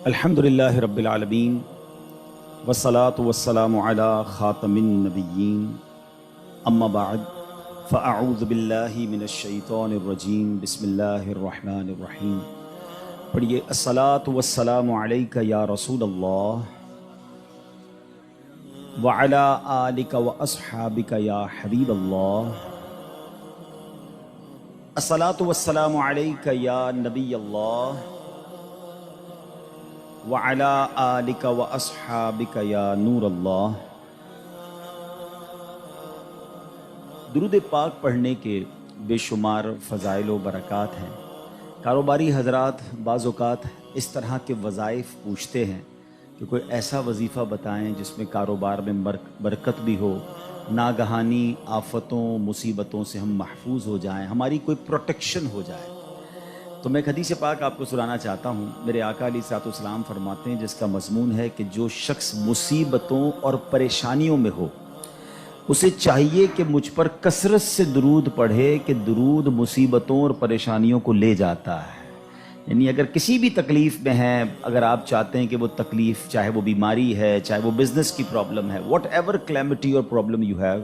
الحمدللہ رب العالمین والصلاة والسلام علی خاتم النبیین اما بعد فاعوذ باللہ من الشیطان الرجیم بسم اللہ الرحمن الرحیم۔ پڑھیے الصلاة والسلام علیک یا رسول اللہ وعلی آلک واصحابک یا حبیب اللہ۔ الصلاة والسلام علیک یا نبی اللہ وعلی آلک واصحابک یا نور اللہ۔ درود پاک پڑھنے کے بے شمار فضائل و برکات ہیں۔ کاروباری حضرات بعض اوقات اس طرح کے وظائف پوچھتے ہیں کہ کوئی ایسا وظیفہ بتائیں جس میں کاروبار میں برکت بھی ہو، ناگہانی آفتوں مصیبتوں سے ہم محفوظ ہو جائیں، ہماری کوئی پروٹیکشن ہو جائے۔ تو میں ایک حدیث پاک آپ کو سنانا چاہتا ہوں۔ میرے آقا علیہ الصلوۃ والسلام فرماتے ہیں، جس کا مضمون ہے کہ جو شخص مصیبتوں اور پریشانیوں میں ہو اسے چاہیے کہ مجھ پر کثرت سے درود پڑھے کہ درود مصیبتوں اور پریشانیوں کو لے جاتا ہے۔ یعنی اگر کسی بھی تکلیف میں ہیں، اگر آپ چاہتے ہیں کہ وہ تکلیف، چاہے وہ بیماری ہے، چاہے وہ بزنس کی پرابلم ہے، واٹ ایور کلیمٹی اور پرابلم یو ہیو،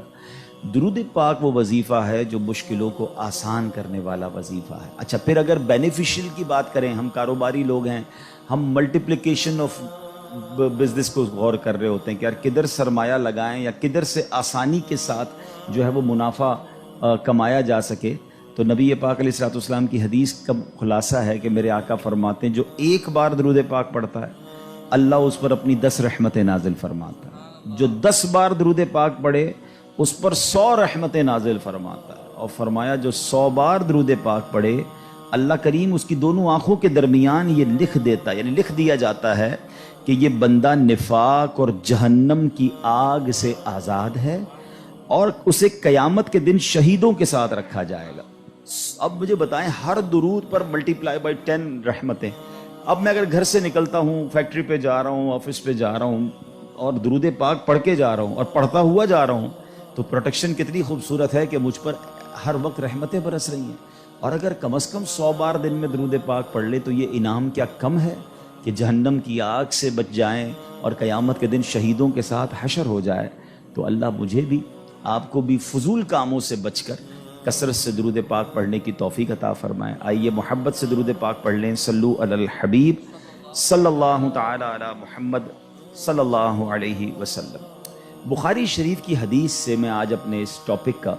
درود پاک وہ وظیفہ ہے جو مشکلوں کو آسان کرنے والا وظیفہ ہے۔ اچھا، پھر اگر بینیفیشل کی بات کریں، ہم کاروباری لوگ ہیں، ہم ملٹیپلیکیشن آف بزنس کو غور کر رہے ہوتے ہیں کہ یار کدھر سرمایہ لگائیں یا کدھر سے آسانی کے ساتھ جو ہے وہ منافع کمایا جا سکے، تو نبی پاک علیہ الصلوۃ والسلام کی حدیث کا خلاصہ ہے کہ میرے آقا فرماتے ہیں جو ایک بار درود پاک پڑھتا ہے اللہ اس پر اپنی 10 رحمتیں نازل فرماتا ہے، جو 10 بار درود پاک پڑھے اس پر 100 رحمتیں نازل فرماتا ہے، اور فرمایا جو 100 بار درود پاک پڑھے اللہ کریم اس کی دونوں آنکھوں کے درمیان یہ لکھ دیتا ہے، یعنی لکھ دیا جاتا ہے کہ یہ بندہ نفاق اور جہنم کی آگ سے آزاد ہے، اور اسے قیامت کے دن شہیدوں کے ساتھ رکھا جائے گا۔ اب مجھے بتائیں، ہر درود پر ملٹیپلائی بائی 10 رحمتیں۔ اب میں اگر گھر سے نکلتا ہوں، فیکٹری پہ جا رہا ہوں، آفس پہ جا رہا ہوں، اور درود پاک پڑھ کے جا رہا ہوں اور پڑھتا ہوا جا رہا ہوں، تو پروٹیکشن کتنی خوبصورت ہے کہ مجھ پر ہر وقت رحمتیں برس رہی ہیں۔ اور اگر کم از کم 100 بار دن میں درود پاک پڑھ لے تو یہ انعام کیا کم ہے کہ جہنم کی آگ سے بچ جائیں اور قیامت کے دن شہیدوں کے ساتھ حشر ہو جائے۔ تو اللہ مجھے بھی آپ کو بھی فضول کاموں سے بچ کر کثرت سے درود پاک پڑھنے کی توفیق عطا فرمائے۔ آئیے محبت سے درود پاک پڑھ لیں۔ صلو علی الحبیب صلی اللہ تعالی علی محمد صلی اللہ علیہ وسلم۔ بخاری شریف کی حدیث سے میں آج اپنے اس ٹاپک کا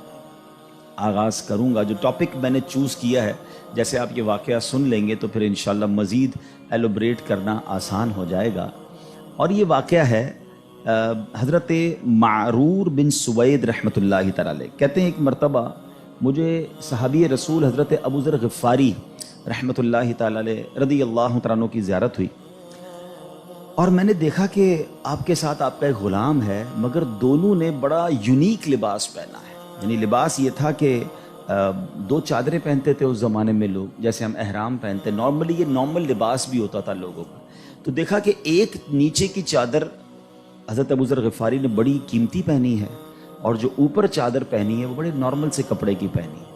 آغاز کروں گا۔ جو ٹاپک میں نے چوز کیا ہے، جیسے آپ یہ واقعہ سن لیں گے تو پھر انشاءاللہ مزید ایلوبریٹ کرنا آسان ہو جائے گا۔ اور یہ واقعہ ہے حضرت معرور بن سوید رحمۃ اللہ تعالی علیہ۔ کہتے ہیں ایک مرتبہ مجھے صحابی رسول حضرت ابو ذر غفاری رحمۃ اللہ تعالی علیہ رضی اللہ تعالیٰ عنہ کی زیارت ہوئی، اور میں نے دیکھا کہ آپ کے ساتھ آپ کا ایک غلام ہے، مگر دونوں نے بڑا یونیک لباس پہنا ہے۔ یعنی لباس یہ تھا کہ 2 چادریں پہنتے تھے اس زمانے میں لوگ، جیسے ہم احرام پہنتے، نارملی یہ نارمل لباس بھی ہوتا تھا لوگوں کا۔ تو دیکھا کہ ایک نیچے کی چادر حضرت ابو ذر غفاری نے بڑی قیمتی پہنی ہے، اور جو اوپر چادر پہنی ہے وہ بڑے نارمل سے کپڑے کی پہنی ہے۔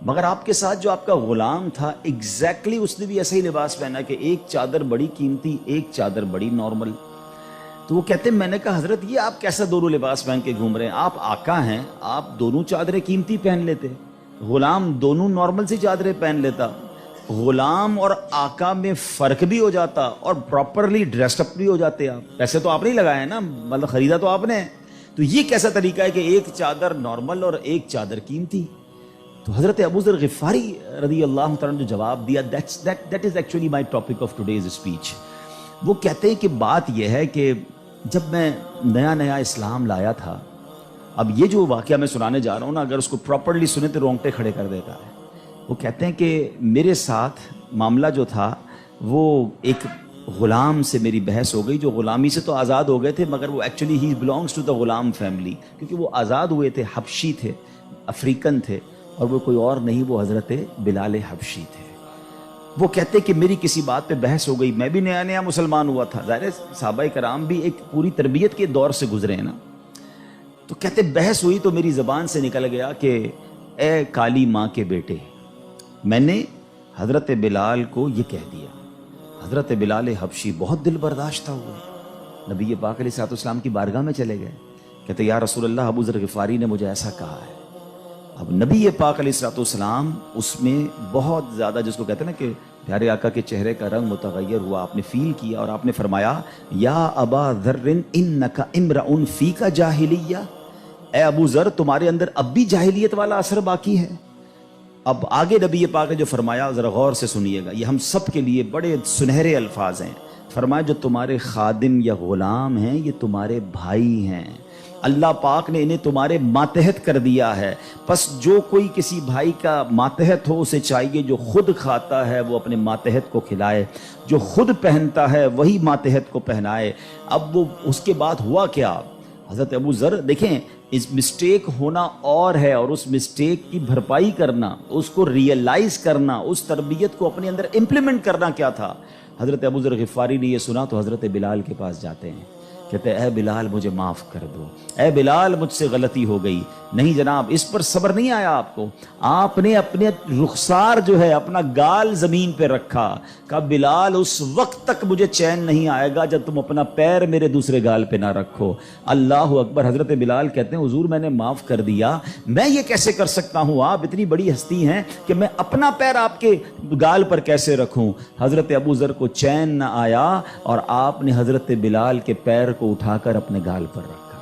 مگر آپ کے ساتھ جو آپ کا غلام تھا ایگزیکٹلی اس نے بھی ایسا ہی لباس پہنا کہ ایک چادر بڑی قیمتی، ایک چادر بڑی نارمل۔ تو وہ کہتے ہیں، میں نے کہا حضرت یہ آپ کیسا دونوں لباس پہن کے گھوم رہے ہیں؟ آپ آقا ہیں، آپ دونوں چادریں قیمتی پہن لیتے، غلام دونوں نارمل سی چادریں پہن لیتا۔ غلام اور آقا میں فرق بھی ہو جاتا اور پراپرلی ڈریسڈ اپ بھی ہو جاتے آپ۔ پیسے تو آپ نہیں لگائے نا، مطلب خریدا تو آپ نے۔ تو یہ کیسا طریقہ ہے کہ ایک چادر نارمل اور ایک چادر قیمتی؟ تو حضرت ابو ذر غفاری رضی اللہ تعالیٰ نے جو جواب دیا، that is actually my topic of today's speech۔ وہ کہتے ہیں کہ بات یہ ہے کہ جب میں نیا اسلام لایا تھا، اب یہ جو واقعہ میں سنانے جا رہا ہوں نا، اگر اس کو پراپرلی سنے تو رونگٹے کھڑے کر دیتا ہے۔ وہ کہتے ہیں کہ میرے ساتھ معاملہ جو تھا وہ ایک غلام سے میری بحث ہو گئی، جو غلامی سے تو آزاد ہو گئے تھے، مگر وہ ایکچولی ہی belongs to the Ghulam family, کیونکہ وہ آزاد ہوئے تھے، حبشی تھے، افریقن تھے، اور وہ کوئی اور نہیں، وہ حضرت بلال حبشی تھے۔ وہ کہتے کہ میری کسی بات پہ بحث ہو گئی، میں بھی نیا مسلمان ہوا تھا، ظاہر ہے صحابہ کرام بھی ایک پوری تربیت کے دور سے گزرے ہیں نا۔ تو کہتے بحث ہوئی تو میری زبان سے نکل گیا کہ اے کالی ماں کے بیٹے، میں نے حضرت بلال کو یہ کہہ دیا۔ حضرت بلال حبشی بہت دل برداشتہ ہوئے، نبی پاک علیہ الصلوۃ والسلام کی بارگاہ میں چلے گئے، کہتے یا رسول اللہ ابو ذر غفاری نے مجھے ایسا کہا ہے۔ اب نبی پاک علیہ الصلوۃ والسلام اس میں بہت زیادہ، جس کو کہتے ہیں نا کہ پیارے آقا کے چہرے کا رنگ متغیر ہوا، آپ نے فیل کیا اور آپ نے فرمایا یا ابا ذر انک امرؤ فیک جاہلیہ، اے ابو ذر تمہارے اندر اب بھی جاہلیت والا اثر باقی ہے۔ اب آگے نبی پاک نے جو فرمایا ذرا غور سے سنیے گا، یہ ہم سب کے لیے بڑے سنہرے الفاظ ہیں۔ فرمایا جو تمہارے خادم یا غلام ہیں یہ تمہارے بھائی ہیں، اللہ پاک نے انہیں تمہارے ماتحت کر دیا ہے، پس جو کوئی کسی بھائی کا ماتحت ہو اسے چاہیے جو خود کھاتا ہے وہ اپنے ماتحت کو کھلائے، جو خود پہنتا ہے وہی ماتحت کو پہنائے۔ اب وہ اس کے بعد ہوا کیا؟ حضرت ابو ذر دیکھیں، اس مسٹیک ہونا اور ہے اور اس مسٹیک کی بھرپائی کرنا، اس کو ریئلائز کرنا، اس تربیت کو اپنے اندر امپلیمنٹ کرنا کیا تھا۔ حضرت ابو ذر غفاری نے یہ سنا تو حضرت بلال کے پاس جاتے ہیں، کہتے اے بلال مجھے معاف کر دو، اے بلال مجھ سے غلطی ہو گئی۔ نہیں جناب، اس پر صبر نہیں آیا آپ کو، آپ نے اپنے رخسار جو ہے اپنا گال زمین پہ رکھا، کہا بلال اس وقت تک مجھے چین نہیں آئے گا جب تم اپنا پیر میرے دوسرے گال پہ نہ رکھو۔ اللہ اکبر۔ حضرت بلال کہتے ہیں حضور میں نے معاف کر دیا، میں یہ کیسے کر سکتا ہوں، آپ اتنی بڑی ہستی ہیں کہ میں اپنا پیر آپ کے گال پر کیسے رکھوں۔ حضرت ابو ذر کو چین نہ آیا اور آپ نے حضرت بلال کے پیر کو اٹھا کر اپنے گال پر رکھا،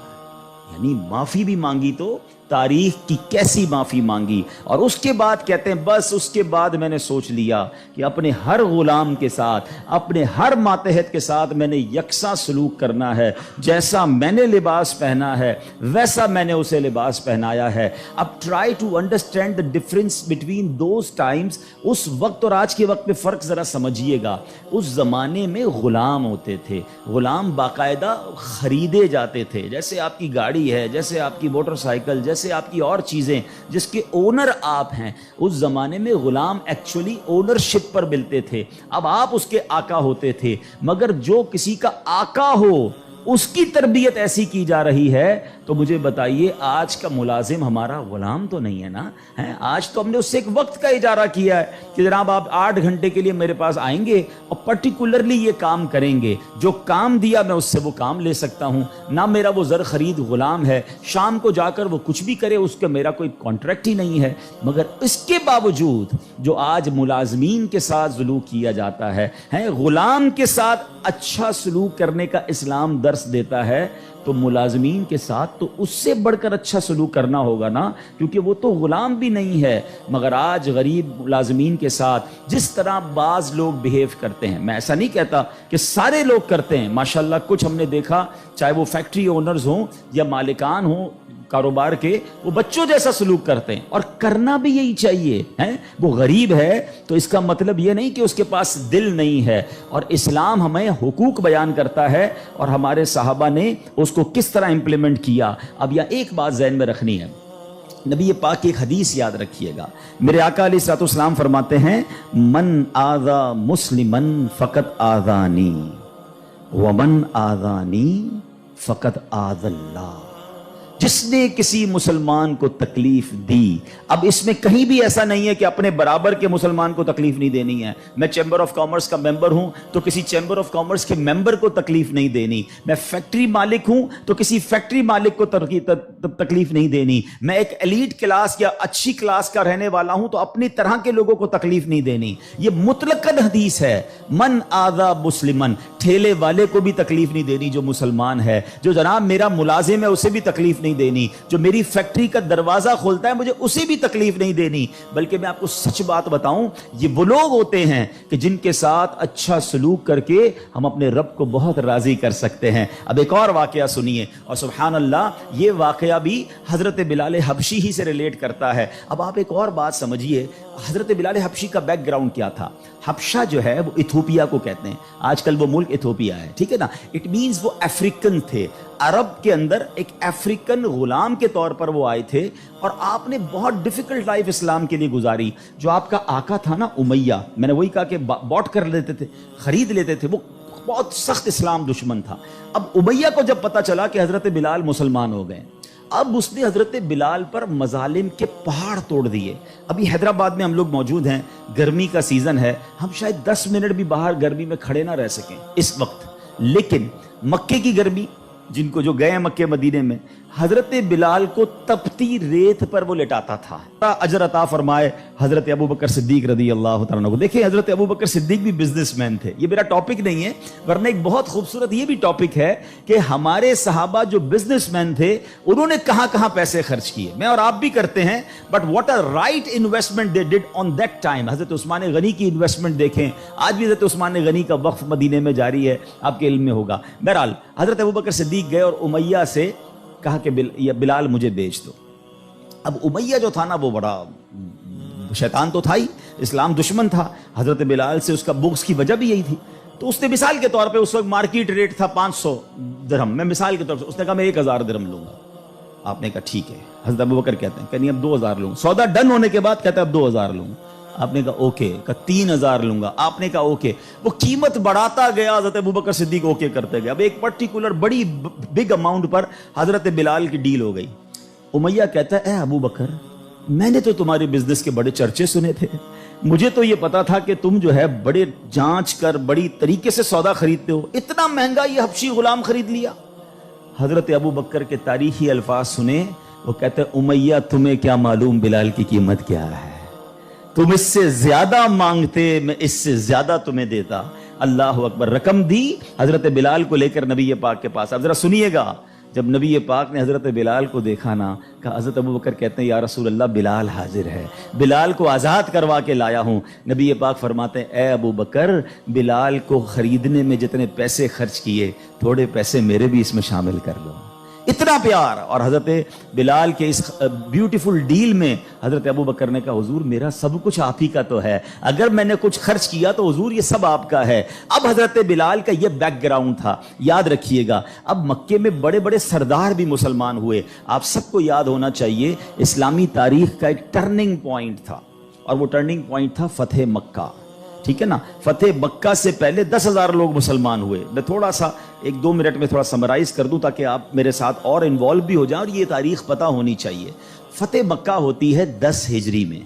یعنی معافی بھی مانگی تو تاریخ کی کیسی معافی مانگی۔ اور اس کے بعد کہتے ہیں بس اس کے بعد میں نے سوچ لیا کہ اپنے ہر غلام کے ساتھ، اپنے ہر ماتحت کے ساتھ میں نے یکساں سلوک کرنا ہے، جیسا میں نے لباس پہنا ہے ویسا میں نے اسے لباس پہنایا ہے۔ اب try to understand the difference between those times, اس وقت اور آج کے وقت میں فرق ذرا سمجھیے گا۔ اس زمانے میں غلام ہوتے تھے، غلام باقاعدہ خریدے جاتے تھے، جیسے آپ کی گاڑی ہے، جیسے آپ کی موٹر سائیکل، جیسے آپ کی اور چیزیں جس کے اونر آپ ہیں۔ اس زمانے میں غلام ایکچولی اونرشپ پر ملتے تھے، اب آپ اس کے آقا ہوتے تھے، مگر جو کسی کا آقا ہو اس کی تربیت ایسی کی جا رہی ہے تو مجھے بتائیے آج کا ملازم ہمارا غلام تو نہیں ہے نا؟ آج تو ہم نے اس سے ایک وقت کا اجارہ کیا ہے کہ جناب آپ 8 گھنٹے کے لیے میرے پاس آئیں گے اور پرٹیکولرلی یہ کام کریں گے، جو کام دیا میں اس سے وہ کام لے سکتا ہوں، نہ میرا وہ زر خرید غلام ہے، شام کو جا کر وہ کچھ بھی کرے اس کا میرا کوئی کانٹریکٹ ہی نہیں ہے۔ مگر اس کے باوجود جو آج ملازمین کے ساتھ سلوک کیا جاتا ہے، غلام کے ساتھ اچھا سلوک کرنے کا اسلام درس دیتا ہے، تو ملازمین کے ساتھ تو اس سے بڑھ کر اچھا سلوک کرنا ہوگا نا، کیونکہ وہ تو غلام بھی نہیں ہے۔ مگر آج غریب ملازمین کے ساتھ جس طرح بعض لوگ بیہیو کرتے ہیں، میں ایسا نہیں کہتا کہ سارے لوگ کرتے ہیں، ماشاءاللہ کچھ ہم نے دیکھا، چاہے وہ فیکٹری اونرز ہوں یا مالکان ہوں کاروبار کے، وہ بچوں جیسا سلوک کرتے ہیں، اور کرنا بھی یہی چاہیے۔ وہ غریب ہے تو اس کا مطلب یہ نہیں کہ اس کے پاس دل نہیں ہے، اور اسلام ہمیں حقوق بیان کرتا ہے اور ہمارے صحابہ نے اس کو کس طرح امپلیمنٹ کیا۔ اب یہ ایک بات ذہن میں رکھنی ہے، نبی پاک کی ایک حدیث یاد رکھیے گا، میرے آقا علیہ الصلوۃ والسلام فرماتے ہیں من آذا مسلمن فقط آذانی ومن آذانی فقط آذ اللہ، جس نے کسی مسلمان کو تکلیف دی۔ اب اس میں کہیں بھی ایسا نہیں ہے کہ اپنے برابر کے مسلمان کو تکلیف نہیں دینی ہے، میں چیمبر آف کامرس کا ممبر ہوں تو کسی چیمبر آف کامرس کے ممبر کو تکلیف نہیں دینی، میں فیکٹری مالک ہوں تو کسی فیکٹری مالک کو تکلیف نہیں دینی، میں ایک ایلیٹ کلاس یا اچھی کلاس کا رہنے والا ہوں تو اپنی طرح کے لوگوں کو تکلیف نہیں دینی۔ یہ مطلقاً حدیث ہے، من آذا مسلمن، ٹھیلے والے کو بھی تکلیف نہیں دینی جو مسلمان ہے، جو جناب میرا ملازم ہے اسے بھی تکلیف نہیں دینی، جو میری فیکٹری کا دروازہ کھولتا ہے مجھے اسے بھی تکلیف نہیں دینی۔ بلکہ میں آپ کو سچ بات بتاؤں، یہ وہ لوگ ہوتے ہیں کہ جن کے ساتھ اچھا سلوک کر کے ہم اپنے رب کو بہت راضی کر سکتے ہیں۔ اب ایک اور واقعہ سنیے، اور سبحان اللہ یہ واقعہ بھی حضرت بلال حبشی ہی سے ریلیٹ کرتا ہے۔ اب آپ ایک اور بات سمجھیے، حضرت بلال حبشی کا بیک گراؤنڈ کیا تھا؟ حبشہ جو ہے وہ ایتھوپیا کو کہتے ہیں، آج کل وہ ملک ایتھوپیا ہے، ٹھیک ہے نا؟ اٹ مینز وہ افریقن تھے، عرب کے اندر ایک افریقن غلام کے طور پر وہ آئے تھے، اور آپ نے بہت ڈیفیکلٹ لائف اسلام کے لیے گزاری۔ جو آپ کا آقا تھا نا امیہ، میں نے وہی کہا کہ باٹ کر لیتے تھے، خرید لیتے تھے، وہ بہت سخت اسلام دشمن تھا۔ اب امیہ کو جب پتا چلا کہ حضرت بلال مسلمان ہو گئے، اب اس نے حضرت بلال پر مظالم کے پہاڑ توڑ دیے. ابھی حیدرآباد میں ہم لوگ موجود ہیں, گرمی کا سیزن ہے, ہم شاید 10 منٹ بھی باہر گرمی میں کھڑے نہ رہ سکیں اس وقت, لیکن مکے کی گرمی, جن کو جو گئے ہیں مکے مدینے میں, حضرت بلال کو تپتی ریت پر وہ لٹاتا تھا. اجر عطا فرمائے حضرت ابو بکر صدیق رضی اللہ تعالیٰ عنہ کو. دیکھیں حضرت ابو بکر صدیق بھی بزنس مین تھے. یہ میرا ٹاپک نہیں ہے, ورنہ ایک بہت خوبصورت یہ بھی ٹاپک ہے کہ ہمارے صحابہ جو بزنس مین تھے انہوں نے کہاں کہاں پیسے خرچ کیے. میں اور آپ بھی کرتے ہیں, but what a right investment they did on that time. حضرت عثمان غنی کی انویسٹمنٹ دیکھیں, آج بھی حضرت عثمان غنی کا وقف مدینے میں جاری ہے, آپ کے علم میں ہوگا. بہرحال حضرت ابو بکر صدیق گئے اور امیہ سے کہا کہ بلال مجھے بیچ دو. اب امیہ جو تھا نا وہ بڑا شیطان تو تھا ہی, اسلام دشمن تھا. حضرت بلال سے اس کا بغض کی وجہ بھی یہی تھی. تو اس نے مثال کے طور پہ, اس وقت مارکیٹ ریٹ تھا 500 درہم, میں مثال کے طور پر اس نے کہا میں 1000 درہم لوں گا. آپ نے کہا ٹھیک ہے. حضرت ابو بکر کہتے ہیں کہ نہیں اب 2000 لوں گا. سودا ڈن ہونے کے بعد کہتا ہے اب 2000 لوں گا. آپ نے کہا اوکے. کہا 3000 لوں گا. آپ نے کہا اوکے. وہ قیمت بڑھاتا گیا, حضرت ابو بکر صدیق اوکے کرتے گئے. اب ایک پرٹیکولر بڑی بگ اماؤنٹ پر حضرت بلال کی ڈیل ہو گئی. امیہ کہتا ہے اے ابو بکر, میں نے تو تمہارے بزنس کے بڑے چرچے سنے تھے, مجھے تو یہ پتا تھا کہ تم جو ہے بڑے جانچ کر بڑی طریقے سے سودا خریدتے ہو, اتنا مہنگا یہ حبشی غلام خرید لیا. حضرت ابو بکر کے تاریخی الفاظ سنے, وہ کہتے ہیں امیہ تمہیں کیا معلوم بلال کی قیمت کیا ہے, تم اس سے زیادہ مانگتے میں اس سے زیادہ تمہیں دیتا. اللہ اکبر. رقم دی, حضرت بلال کو لے کر نبی پاک کے پاس. اب ذرا سنیے گا, جب نبی پاک نے حضرت بلال کو دیکھا نا, کہا حضرت ابو بکر کہتے ہیں یا رسول اللہ بلال حاضر ہے, بلال کو آزاد کروا کے لایا ہوں. نبی پاک فرماتے ہیں اے ابو بکر, بلال کو خریدنے میں جتنے پیسے خرچ کیے تھوڑے پیسے میرے بھی اس میں شامل کر لو. اتنا پیار. اور حضرت بلال کے اس بیوٹیفل ڈیل میں حضرت ابو بکر نے کہا حضور میرا سب کچھ آپ ہی کا تو ہے, اگر میں نے کچھ خرچ کیا تو حضور یہ سب آپ کا ہے. اب حضرت بلال کا یہ بیک گراؤنڈ تھا, یاد رکھیے گا. اب مکے میں بڑے بڑے سردار بھی مسلمان ہوئے. آپ سب کو یاد ہونا چاہیے اسلامی تاریخ کا ایک ٹرننگ پوائنٹ تھا, اور وہ ٹرننگ پوائنٹ تھا فتح مکہ. ٹھیک ہے نا, فتح مکہ سے پہلے 10,000 لوگ مسلمان ہوئے. میں تھوڑا سا 1-2 منٹ میں تھوڑا سمرائز کر دوں تاکہ آپ میرے ساتھ اور انوالو بھی ہو جائیں, اور یہ تاریخ پتہ ہونی چاہیے. فتح مکہ ہوتی ہے 10 ہجری میں.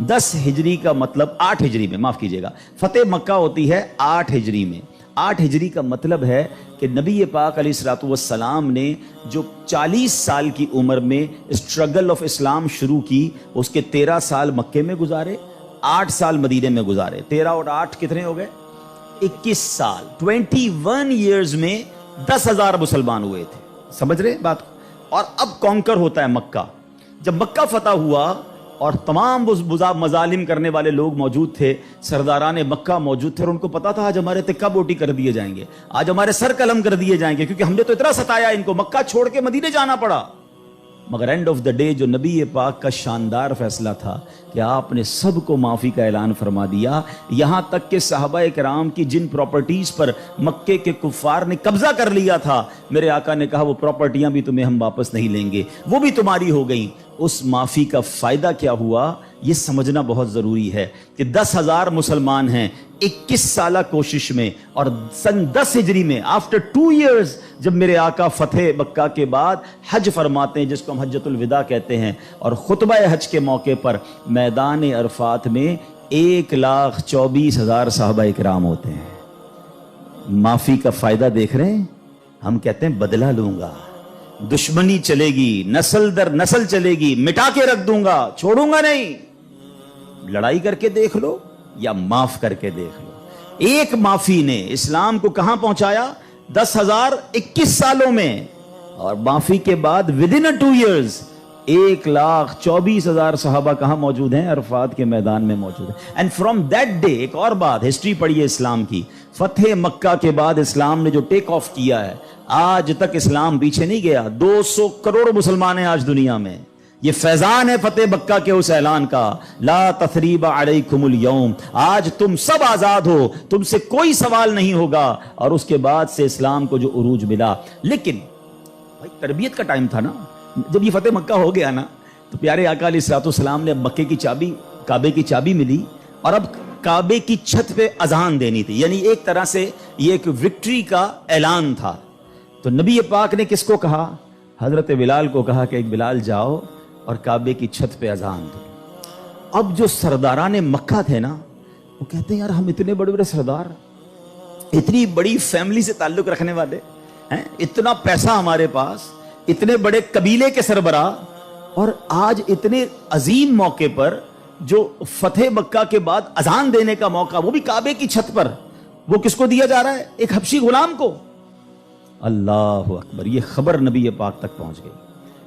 10 ہجری کا مطلب 8 ہجری میں, معاف کیجیے گا, فتح مکہ ہوتی ہے 8 ہجری میں. 8 ہجری کا مطلب ہے کہ نبی پاک علیہ الصلوۃ والسلام نے جو 40 سال کی عمر میں اسٹرگل آف اسلام شروع کی, اس کے 13 سال مکے میں گزارے, 8 سال مدینے میں گزارے. 13 اور 8 کتنے ہو گئے؟ 21 سال. 21 ایئرز میں 10,000 مسلمان ہوئے تھے. سمجھ رہے بات کو؟ اور اب کانکر ہوتا ہے مکہ. جب مکہ فتح ہوا اور تمام مظالم کرنے والے لوگ موجود تھے, سرداران مکہ موجود تھے, اور ان کو پتا تھا آج ہمارے تکہ بوٹی کر دیے جائیں گے, آج ہمارے سر قلم کر دیے جائیں گے, کیونکہ ہم نے تو اتنا ستایا ان کو, مکہ چھوڑ کے مدینے جانا پڑا. مگر اینڈ آف دا ڈے جو نبی پاک کا شاندار فیصلہ تھا کہ آپ نے سب کو معافی کا اعلان فرما دیا. یہاں تک کہ صحابہ کرام کی جن پراپرٹیز پر مکے کے کفار نے قبضہ کر لیا تھا, میرے آقا نے کہا وہ پراپرٹیاں بھی تمہیں ہم واپس نہیں لیں گے, وہ بھی تمہاری ہو گئیں. اس معافی کا فائدہ کیا ہوا یہ سمجھنا بہت ضروری ہے کہ 10,000 مسلمان ہیں 21 سالہ کوشش میں, اور سن 10 ہجری میں آفٹر 2 ایئرز جب میرے آقا فتح مکہ کے بعد حج فرماتے ہیں, جس کو ہم حجۃ الوداع کہتے ہیں, اور خطبہ حج کے موقع پر میدان عرفات میں 1,24,000 صحابہ کرام ہوتے ہیں. معافی کا فائدہ دیکھ رہے ہیں؟ ہم کہتے ہیں بدلہ لوں گا, دشمنی چلے گی, نسل در نسل چلے گی, مٹا کے رکھ دوں گا, چھوڑوں گا نہیں. لڑائی کر کے دیکھ لو یا معاف کر کے دیکھ لو. ایک معافی نے اسلام کو کہاں پہنچایا؟ 10,021 سالوں میں, اور معافی کے بعد ودن 2 ایئرز 1,24,000 صحابہ کہاں موجود ہیں؟ عرفات کے میدان میں موجود ہیں. اینڈ فرام دیٹ ڈے, ایک اور بات, ہسٹری پڑھیے اسلام کی, فتح مکہ کے بعد اسلام نے جو ٹیک آف کیا ہے, آج تک اسلام پیچھے نہیں گیا. 200 کروڑ مسلمان ہیں آج دنیا میں. یہ فیضان ہے فتح مکہ کے اس اعلان کا, لا تثریب علیکم اليوم, آج تم سب آزاد ہو, تم سے کوئی سوال نہیں ہوگا. اور اس کے بعد سے اسلام کو جو عروج ملا. لیکن بھائی تربیت کا ٹائم تھا نا, جب یہ فتح مکہ ہو گیا نا, تو پیارے آقا علیہ الصلوۃ والسلام نے مکے کی چابی, کعبے کی چابی ملی, اور اب کعبے کی چھت پہ اذان دینی تھی. یعنی ایک طرح سے یہ ایک وکٹری کا اعلان تھا. تو نبی پاک نے کس کو کہا؟ 2 سال حضرت بلال کو کہا کہ ایک بلال جاؤ اور کعبے کی چھت پہ اذان دو. اب جو سرداران مکہ تھے نا وہ کہتے ہیں یار ہم اتنے بڑے بڑے سردار, اتنی بڑی فیملی سے تعلق رکھنے والے ہیں, اتنا پیسہ ہمارے پاس, اتنے بڑے قبیلے کے سربراہ, اور آج اتنے عظیم موقع پر جو فتح مکہ کے بعد اذان دینے کا موقع, وہ بھی کعبے کی چھت پر, وہ کس کو دیا جا رہا ہے؟ ایک حبشی غلام کو. اللہ اکبر. یہ خبر نبی پاک تک پہنچ گئی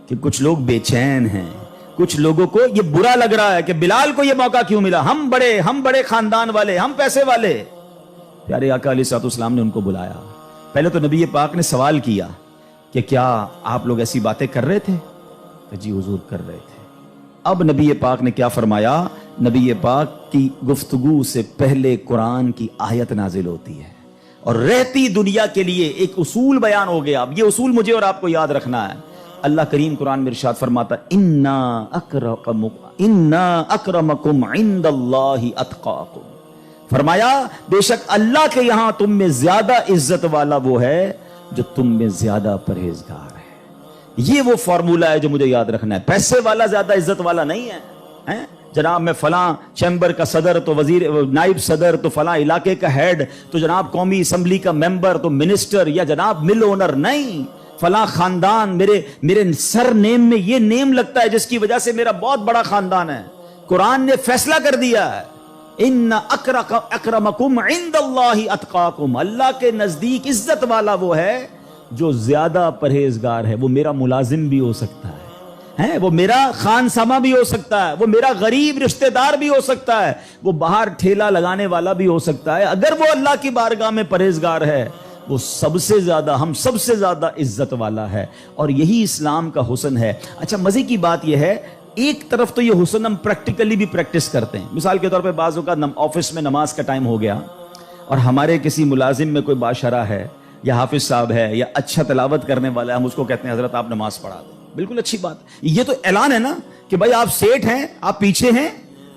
کہ کچھ لوگ بے چین ہیں, کچھ لوگوں کو یہ برا لگ رہا ہے کہ بلال کو یہ موقع کیوں ملا, ہم بڑے خاندان والے, ہم پیسے والے. پیارے آقا علیہ الصلوۃ والسلام نے ان کو بلایا. پہلے تو نبی پاک نے سوال کیا کہ کیا آپ لوگ ایسی باتیں کر رہے تھے؟ کہ جی حضور کر رہے تھے. اب نبی پاک نے کیا فرمایا؟ نبی پاک کی گفتگو سے پہلے قرآن کی آیت نازل ہوتی ہے اور رہتی دنیا کے لیے ایک اصول بیان ہو گیا. اب یہ اصول مجھے اور آپ کو یاد رکھنا ہے. اللہ کریم قرآن میں ارشاد فرماتا ہے اِنَّا أَكْرَمَكُمْ عِنْدَ اللَّهِ أَتْقَاكُمْ. فرمایا بے شک اللہ کے یہاں تم میں زیادہ عزت والا وہ ہے جو تم میں زیادہ پرہیزگار ہے. یہ وہ فارمولہ ہے جو مجھے یاد رکھنا ہے. پیسے والا زیادہ عزت والا نہیں ہے. جناب میں فلاں چیمبر کا صدر تو وزیر نائب صدر تو فلاں علاقے کا ہیڈ تو جناب قومی اسمبلی کا ممبر تو منسٹر یا جناب مل اونر نہیں. فلاں خاندان میرے سر نیم میں یہ نیم لگتا ہے جس کی وجہ سے میرا بہت بڑا خاندان ہے. قرآن نے فیصلہ کر دیا ہے ان اکرمکم عند اللہ اتقاکم. اللہ کے نزدیک عزت والا وہ ہے جو زیادہ پرہیزگار ہے. وہ میرا ملازم بھی ہو سکتا ہے, وہ میرا خان سما بھی ہو سکتا ہے, وہ میرا غریب رشتہ دار بھی ہو سکتا ہے, وہ باہر ٹھیلا لگانے والا بھی ہو سکتا ہے. اگر وہ اللہ کی بارگاہ میں پرہیزگار ہے وہ سب سے زیادہ, ہم سب سے زیادہ عزت والا ہے. اور یہی اسلام کا حسن ہے. اچھا مزے کی بات یہ ہے, ایک طرف تو یہ حسن ہم پریکٹیکلی بھی پریکٹس کرتے ہیں. مثال کے طور پہ بعض اوقات آفس میں نماز کا ٹائم ہو گیا اور ہمارے کسی ملازم میں کوئی باشرہ ہے یا حافظ صاحب ہے یا اچھا تلاوت کرنے والا ہے, ہم اس کو کہتے ہیں حضرت آپ نماز پڑھا دیں. بالکل اچھی بات. یہ تو اعلان ہے نا کہ بھائی آپ سیٹ ہیں, آپ پیچھے ہیں,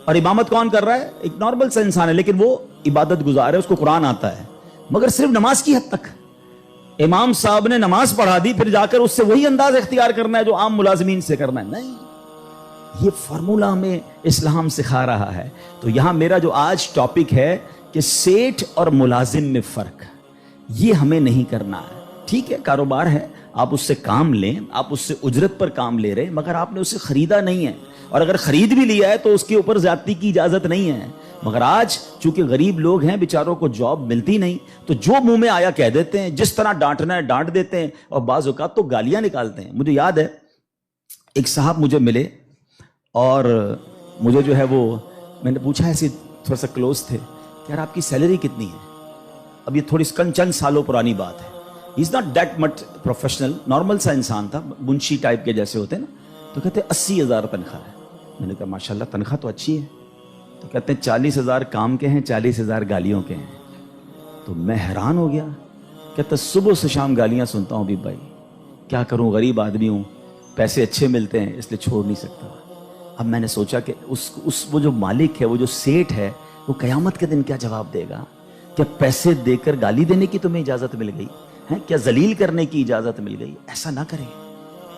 اور امامت کون کر رہا ہے؟ ایک نارمل سا انسان ہے, لیکن وہ عبادت گزار ہے, اس کو قرآن آتا ہے. مگر صرف نماز کی حد تک. امام صاحب نے نماز پڑھا دی, پھر جا کر اس سے وہی انداز اختیار کرنا ہے جو عام ملازمین سے کرنا ہے. نہیں, یہ فارمولہ ہمیں اسلام سکھا رہا ہے. تو یہاں میرا جو آج ٹاپک ہے کہ سیٹ اور ملازم میں فرق, یہ ہمیں نہیں کرنا ہے. ٹھیک ہے, کاروبار ہے, آپ اس سے کام لیں, آپ اس سے اجرت پر کام لے رہے ہیں, مگر آپ نے اسے خریدا نہیں ہے, اور اگر خرید بھی لیا ہے تو اس کے اوپر زیادتی کی اجازت نہیں ہے. مگر آج چونکہ غریب لوگ ہیں, بیچاروں کو جاب ملتی نہیں, تو جو منہ میں آیا کہہ دیتے ہیں, جس طرح ڈانٹنا ہے ڈانٹ دیتے ہیں, اور بعض اوقات تو گالیاں نکالتے ہیں. مجھے یاد ہے ایک صاحب مجھے ملے اور مجھے جو ہے وہ میں نے پوچھا, ایسے تھوڑا سا کلوز تھے, کہ یار آپ کی سیلری کتنی ہے؟ اب یہ تھوڑی چند سالوں پرانی بات ہے. He's not that much professional, normal سا انسان تھا, منشی ٹائپ کے جیسے ہوتے ہیں نا. تو کہتے 80,000 تنخواہ ہے. میں نے کہا ماشاءاللہ تنخواہ تو اچھی ہے. تو کہتے ہیں 40,000 کام کے ہیں, 40,000 گالیوں کے ہیں. تو میں حیران ہو گیا. کہتا صبح سے شام گالیاں سنتا ہوں بھی بھائی, کیا کروں, غریب آدمی ہوں, پیسے اچھے ملتے ہیں اس لیے چھوڑ نہیں سکتا. اب میں نے سوچا کہ وہ جو مالک ہے, وہ جو سیٹ ہے, وہ قیامت کے دن کیا جواب دے گا؟ کیا پیسے دے کر گالی دینے کی تمہیں اجازت مل گئی ہے؟ کیا ذلیل کرنے کی اجازت مل گئی؟ ایسا نہ کریں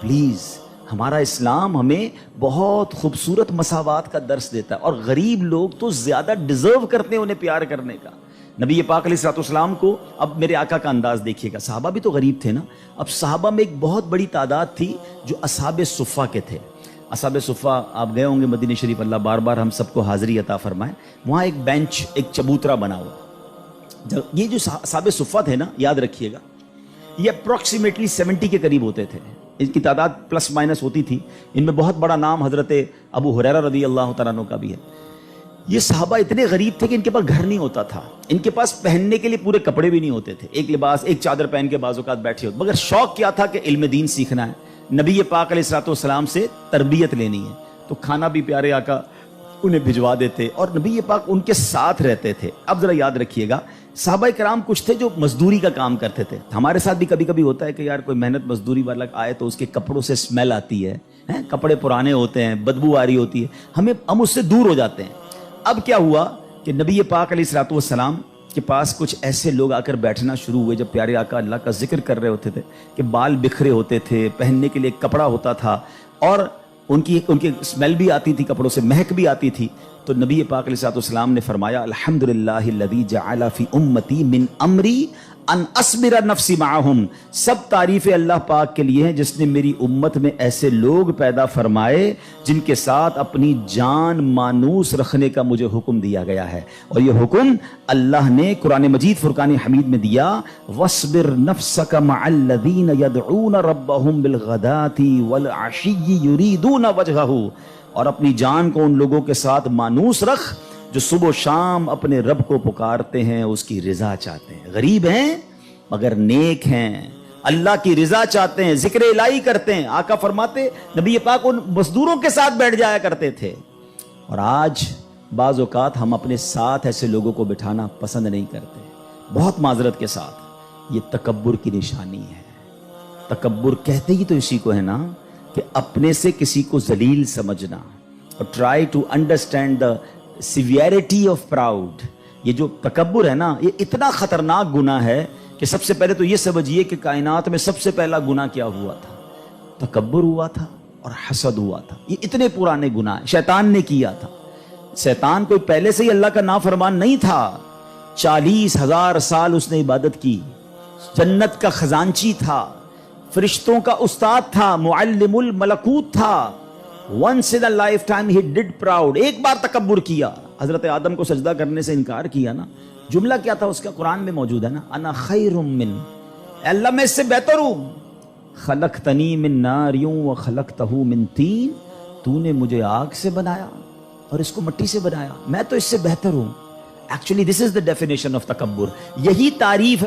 پلیز. ہمارا اسلام ہمیں بہت خوبصورت مساوات کا درس دیتا ہے, اور غریب لوگ تو زیادہ ڈیزرو کرتے ہیں انہیں پیار کرنے کا. نبی پاک علیہ الصلوۃ والسلام کو, اب میرے آقا کا انداز دیکھیے گا, صحابہ بھی تو غریب تھے نا. اب صحابہ میں ایک بہت بڑی تعداد تھی جو اصحاب صفہ کے تھے. اصحاب صفہ آپ گئے ہوں گے مدینہ شریف, اللہ بار بار ہم سب کو حاضری عطا فرمائے. وہاں ایک بینچ, ایک چبوترا بنا ہوا. یہ جو اصحاب صفہ تھے نا, یاد رکھیے گا, یہ اپروکسیمیٹلی 70 کے قریب ہوتے تھے. ان کی تعداد پلس مائنس ہوتی تھی. ان میں بہت بڑا نام حضرت ابو ہریرہ رضی اللہ تعالیٰ عنہ کا بھی ہے. یہ صحابہ اتنے غریب تھے کہ ان کے پاس گھر نہیں ہوتا تھا, ان کے پاس پہننے کے لیے پورے کپڑے بھی نہیں ہوتے تھے. ایک لباس, ایک چادر پہن کے بعض اوقات بیٹھے ہوتے, مگر شوق کیا تھا کہ علم دین سیکھنا ہے, نبی پاک علیہ الصلوۃ والسلام سے تربیت لینی ہے. تو کھانا بھی پیارے آقا انہیں بھجوا دیتے, اور نبی پاک ان کے ساتھ رہتے تھے. اب ذرا یاد رکھیے گا, صحابہ کرام کچھ تھے جو مزدوری کا کام کرتے تھے. ہمارے ساتھ بھی کبھی کبھی ہوتا ہے کہ یار کوئی محنت مزدوری والا آئے تو اس کے کپڑوں سے اسمیل آتی ہے, کپڑے پرانے ہوتے ہیں, بدبو آ رہی ہوتی ہے, ہم اس سے دور ہو جاتے ہیں. اب کیا ہوا کہ نبی پاک علیہ الصلوۃ والسلام کے پاس کچھ ایسے لوگ آ کر بیٹھنا شروع ہوئے جب پیارے آقا اللہ کا ذکر کر رہے ہوتے تھے کہ بال بکھرے ہوتے تھے، پہننے کے لیے کپڑا ہوتا تھا اور ان کی اسمیل بھی آتی تھی، کپڑوں سے مہک بھی آتی تھی. تو نبی پاک علیہ السلام نے فرمایا الحمدللہ الذی جعل فی امتی من امری ان اصبر نفسی معہم، سب تعریف اللہ پاک کے لیے ہیں جس نے میری امت میں ایسے لوگ پیدا فرمائے جن کے ساتھ اپنی جان مانوس رکھنے کا مجھے حکم دیا گیا ہے. اور یہ حکم اللہ نے قرآن مجید فرقان حمید میں دیا، وَاصْبِرْ نَفْسَكَ مَعَ الَّذِينَ يَدْعُونَ رَبَّهُمْ بِالْغَدَاةِ وَالْعَشِيِّ يُرِيدُونَ وَجْهَهُ، اور اپنی جان کو ان لوگوں کے ساتھ مانوس رکھ جو صبح و شام اپنے رب کو پکارتے ہیں، اس کی رضا چاہتے ہیں، غریب ہیں مگر نیک ہیں، اللہ کی رضا چاہتے ہیں، ذکر الہی کرتے ہیں. آقا فرماتے نبی پاک ان مزدوروں کے ساتھ بیٹھ جایا کرتے تھے. اور آج بعض اوقات ہم اپنے ساتھ ایسے لوگوں کو بٹھانا پسند نہیں کرتے، بہت معذرت کے ساتھ. یہ تکبر کی نشانی ہے. تکبر کہتے ہی تو اسی کو ہے نا کہ اپنے سے کسی کو ذلیل سمجھنا. اور try to understand the severity of proud. یہ جو تکبر ہے نا، یہ اتنا خطرناک گناہ ہے کہ سب سے پہلے تو یہ سمجھیے کہ کائنات میں سب سے پہلا گناہ کیا ہوا تھا؟ تکبر ہوا تھا اور حسد ہوا تھا. یہ اتنے پرانے گناہ شیطان نے کیا تھا. شیطان کوئی پہلے سے ہی اللہ کا نافرمان نہیں تھا. 40,000 سال اس نے عبادت کی، جنت کا خزانچی تھا، فرشتوں کا استاد تھا، معلم الملکوت تھا. once in a lifetime he did proud. ایک بار تکبر کیا، حضرت آدم کو سجدہ کرنے سے انکار کیا نا. جملہ کیا تھا اس کا؟ قرآن میں موجود ہے نا، انا خیر من، اے اللہ میں اس سے بہتر ہوں. خلقتنی من نار وخلقتہ من طین، تو نے مجھے آگ سے بنایا اور اس کو مٹی سے بنایا، میں تو اس سے بہتر ہوں. Actually this is the definition of تکبر. یہی تعریف